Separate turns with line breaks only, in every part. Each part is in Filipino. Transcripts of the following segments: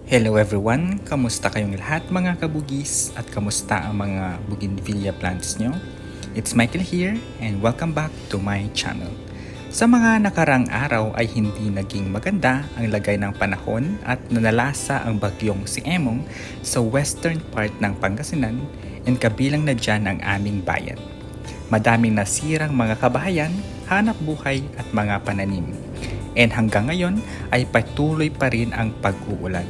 Hello everyone! Kamusta kayong lahat mga kabugis at kamusta ang mga bougainvillea plants nyo? It's Michael here and welcome back to my channel. Sa mga nakarang araw ay hindi naging maganda ang lagay ng panahon at nanalasa ang bagyong si Emong sa western part ng Pangasinan and kabilang na dyan ang aming bayan. Madaming nasirang mga kabahayan, hanap buhay at mga pananim. And hanggang ngayon ay patuloy pa rin ang pag-uulan.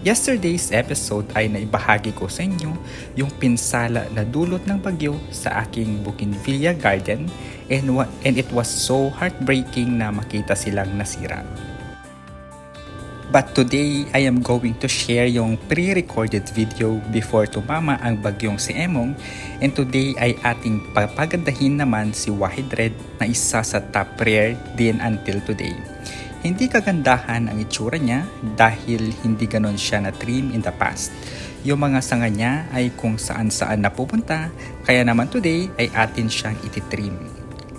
Yesterday's episode ay naibahagi ko sa inyo yung pinsala na dulot ng bagyo sa aking bougainvillea garden and it was so heartbreaking na makita silang nasira. But today, I am going to share yung pre-recorded video before tumama ang bagyong si Emong and today ay ating papagandahin naman si Wahid Red na isa sa top rare din until today. Hindi kagandahan ang itsura niya dahil hindi ganon siya na trim in the past. Yung mga sanga niya ay kung saan-saan napupunta kaya naman today ay atin siyang ititrim.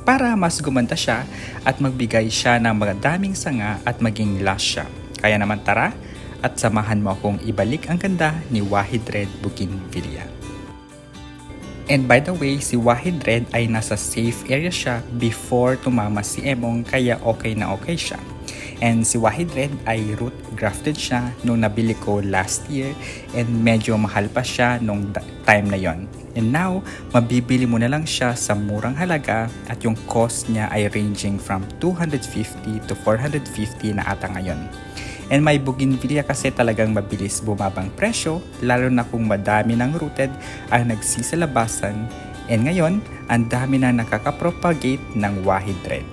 Para mas gumanda siya at magbigay siya ng mga daming sanga at maging lush siya. Kaya naman tara at samahan mo akong ibalik ang ganda ni Wahid Red Bougainvillea. And by the way, si Wahid Red ay nasa safe area siya before tumama si Emong kaya okay na okay siya. And si Wahid Red ay root grafted siya nung nabili ko last year and medyo mahal pa siya nung time na yon. And now, mabibili mo na lang siya sa murang halaga at yung cost niya ay ranging from 250 to 450 na ata ngayon. And may bougainvillea kasi talagang mabilis bumabang presyo lalo na kung madami ng rooted ang nagsisalabasan and ngayon ang dami na nakakapropagate ng Wahid Red.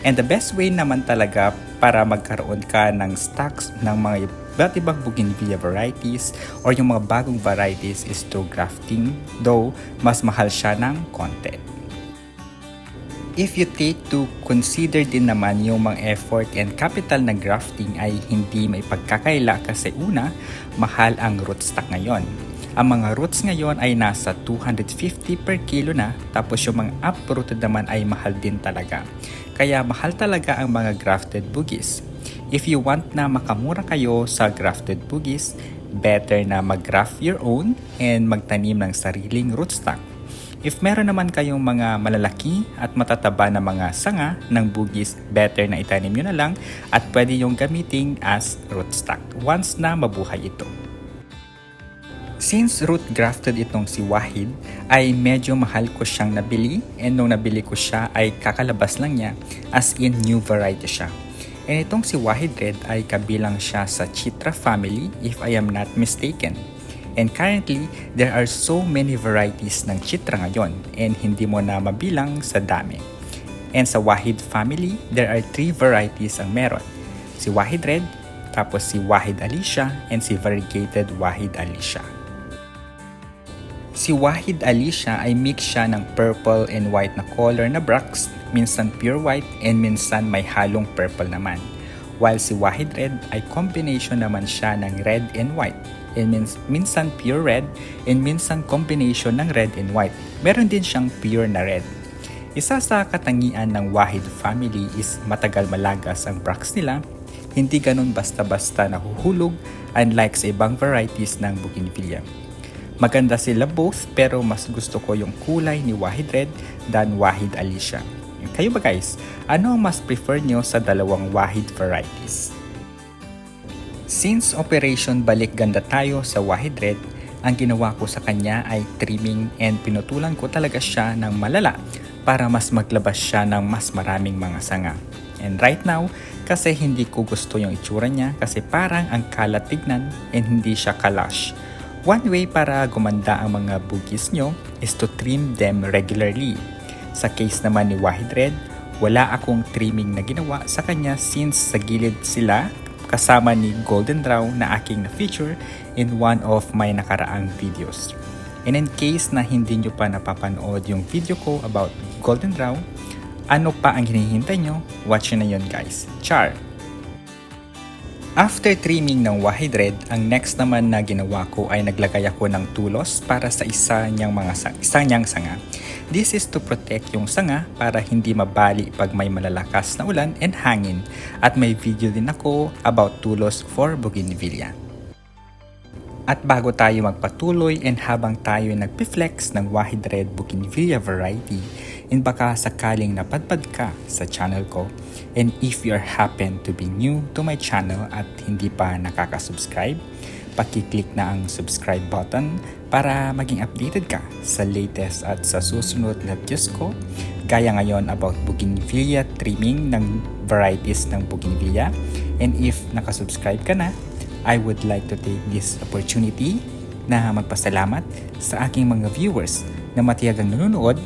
And the best way naman talaga para magkaroon ka ng stocks ng mga iba't ibang bougainvillea varieties or yung mga bagong varieties is through grafting, though mas mahal siya ng konti. If you take to consider din naman yung mga effort and capital ng grafting ay hindi may pagkakaila kasi una, mahal ang rootstock ngayon. Ang mga roots ngayon ay nasa 250 per kilo na tapos yung mga uprooted naman ay mahal din talaga. Kaya mahal talaga ang mga grafted bugis. If you want na makamura kayo sa grafted bugis, better na mag-graft your own and magtanim ng sariling rootstock. If meron naman kayong mga malalaki at matataba na mga sanga ng bugis, better na itanim nyo na lang at pwede yung gamitin as rootstock once na mabuhay ito. Since root grafted itong si Wahid, ay medyo mahal ko siyang nabili and nung nabili ko siya ay kakalabas lang niya as in new variety siya. And itong si Wahid Red ay kabilang siya sa Chitra family if I am not mistaken. And currently, there are so many varieties ng Chitra ngayon and hindi mo na mabilang sa dami. And sa Wahid family, there are 3 varieties ang meron. Si Wahid Red, tapos si Wahid Alicia, and si variegated Wahid Alicia. Si Wahid Alicia ay mix siya ng purple and white na color na bracts, minsan pure white and minsan may halong purple naman. While si Wahid Red ay combination naman siya ng red and white. And minsan pure red and minsan combination ng red and white. Meron din siyang pure na red. Isa sa katangian ng Wahid family is matagal malagas ang bracts nila. Hindi ganun basta-basta nahuhulog unlike sa ibang varieties ng bougainvillea. Maganda sila both pero mas gusto ko yung kulay ni Wahid Red than Wahid Alicia. Kayo ba guys? Ano ang mas prefer nyo sa dalawang Wahid varieties? Since Operation Balik Ganda tayo sa Wahid Red, ang ginawa ko sa kanya ay trimming and pinutulan ko talaga siya ng malala para mas maglabas siya ng mas maraming mga sanga. And right now, kasi hindi ko gusto yung itsura niya kasi parang ang kalat tignan and hindi siya kalash. One way para gumanda ang mga bugis nyo is to trim them regularly. Sa case naman ni Wahid Red, wala akong trimming na ginawa sa kanya since sa gilid sila kasama ni Golden Draw na aking na-feature in one of my nakaraang videos. And in case na hindi nyo pa napapanood yung video ko about Golden Draw, ano pa ang hinihintay nyo? Watch nyo na yun guys. Char! After trimming ng Wahid Red, ang next naman na ginawa ko ay naglagay ako ng tulos para sa isa niyang sanga. This is to protect yung sanga para hindi mabali pag may malalakas na ulan and hangin. At may video din ako about tulos for bougainvillea. At bago tayo magpatuloy and habang tayo nagpi-flex ng Wahid Red Bougainvillea variety, and baka sakaling napadpad ka sa channel ko, and if you happen to be new to my channel at hindi pa nakaka-subscribe, paki-click na ang subscribe button para maging updated ka sa latest at sa susunod na videos ko, gaya ngayon about Bougainvillea trimming ng varieties ng Bougainvillea. And if nakasubscribe ka na, I would like to take this opportunity na magpasalamat sa aking mga viewers na matiyagang nanonood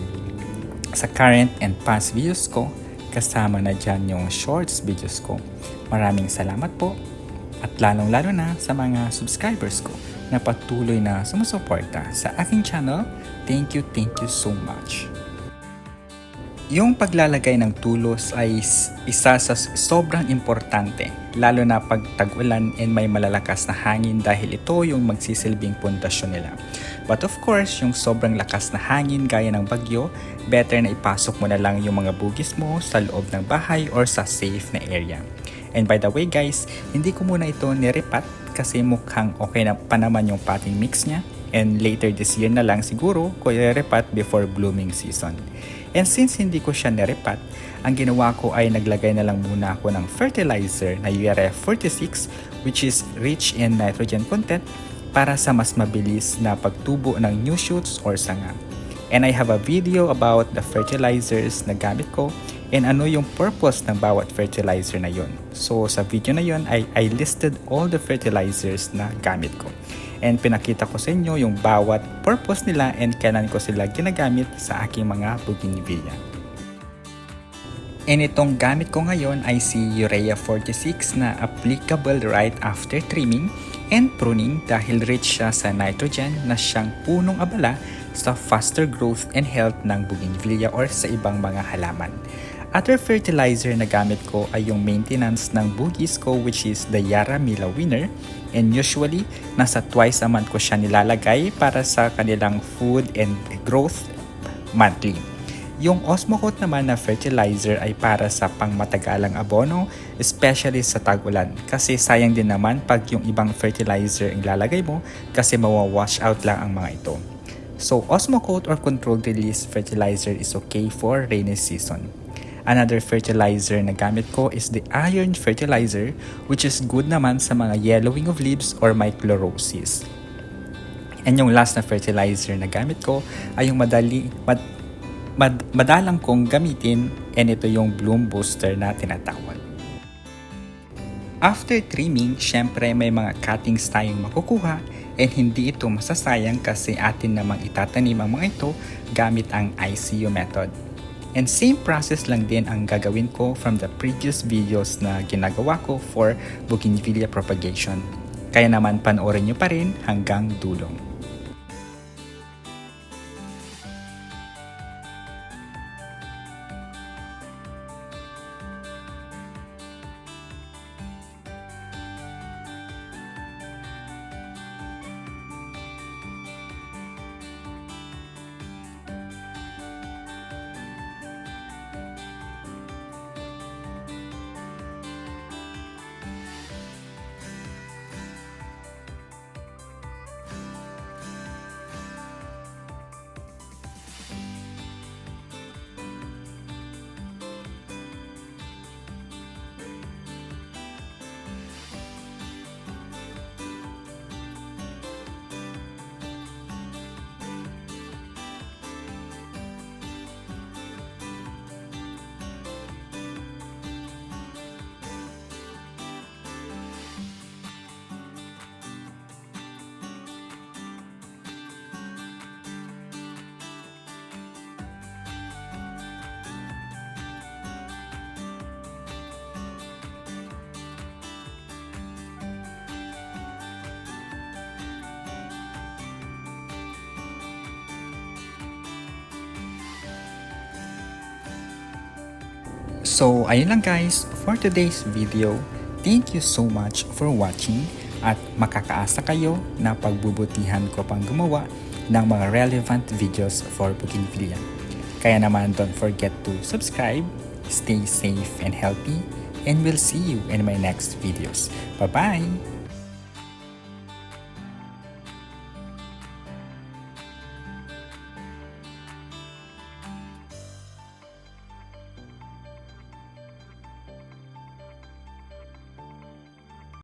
sa current and past videos ko, kasama na dyan yung shorts videos ko. Maraming salamat po, at lalong-lalo na sa mga subscribers ko na patuloy na sumusuporta sa aking channel. Thank you so much. Yung paglalagay ng tulos ay isa sa sobrang importante, lalo na pag tag-ulan and may malalakas na hangin dahil ito yung magsisilbing pundasyon nila. But of course, yung sobrang lakas na hangin gaya ng bagyo, better na ipasok mo na lang yung mga bugis mo sa loob ng bahay or sa safe na area. And by the way guys, hindi ko muna ito nirepat kasi mukhang okay na pa naman yung potting mix niya. And later this year na lang siguro ko i-repat before blooming season. And since hindi ko siya nirepat, ang ginawa ko ay naglagay na lang muna ako ng fertilizer na Urea 46 which is rich in nitrogen content para sa mas mabilis na pagtubo ng new shoots or sanga. And I have a video about the fertilizers na gamit ko and ano yung purpose ng bawat fertilizer na yon. So sa video na yon I listed all the fertilizers na gamit ko. And pinakita ko sa inyo yung bawat purpose nila and kailan ko sila ginagamit sa aking mga bougainvillea. And itong gamit ko ngayon ay si Urea 46 na applicable right after trimming and pruning dahil rich siya sa nitrogen na siyang punong abala sa faster growth and health ng bougainvillea or sa ibang mga halaman. Other fertilizer na gamit ko ay yung maintenance ng bugis ko which is the Yaramila Winner, and usually nasa twice a month ko siya nilalagay para sa kanilang food and growth monthly. Yung Osmocote naman na fertilizer ay para sa pangmatagalang abono, especially sa tag-ulan kasi sayang din naman pag yung ibang fertilizer ang lalagay mo kasi mawawash out lang ang mga ito. So Osmocote or controlled release fertilizer is okay for rainy season. Another fertilizer na gamit ko is the iron fertilizer which is good naman sa mga yellowing of leaves or may chlorosis. And yung last na fertilizer na gamit ko ay yung madalang kong gamitin, and ito yung bloom booster na tinatawag. After trimming, syempre may mga cuttings tayong makukuha and hindi ito masasayang kasi atin namang itatanim ang mga ito gamit ang ICU method. And same process lang din ang gagawin ko from the previous videos na ginagawa ko for Bougainvillea propagation. Kaya naman panoorin nyo pa rin hanggang dulo. So ayun lang guys for today's video. Thank you so much for watching at makakaasa kayo na pagbubutihan ko pang gumawa ng mga relevant videos for Bougainvillea. Kaya naman don't forget to subscribe, stay safe and healthy, and we'll see you in my next videos. Bye-bye!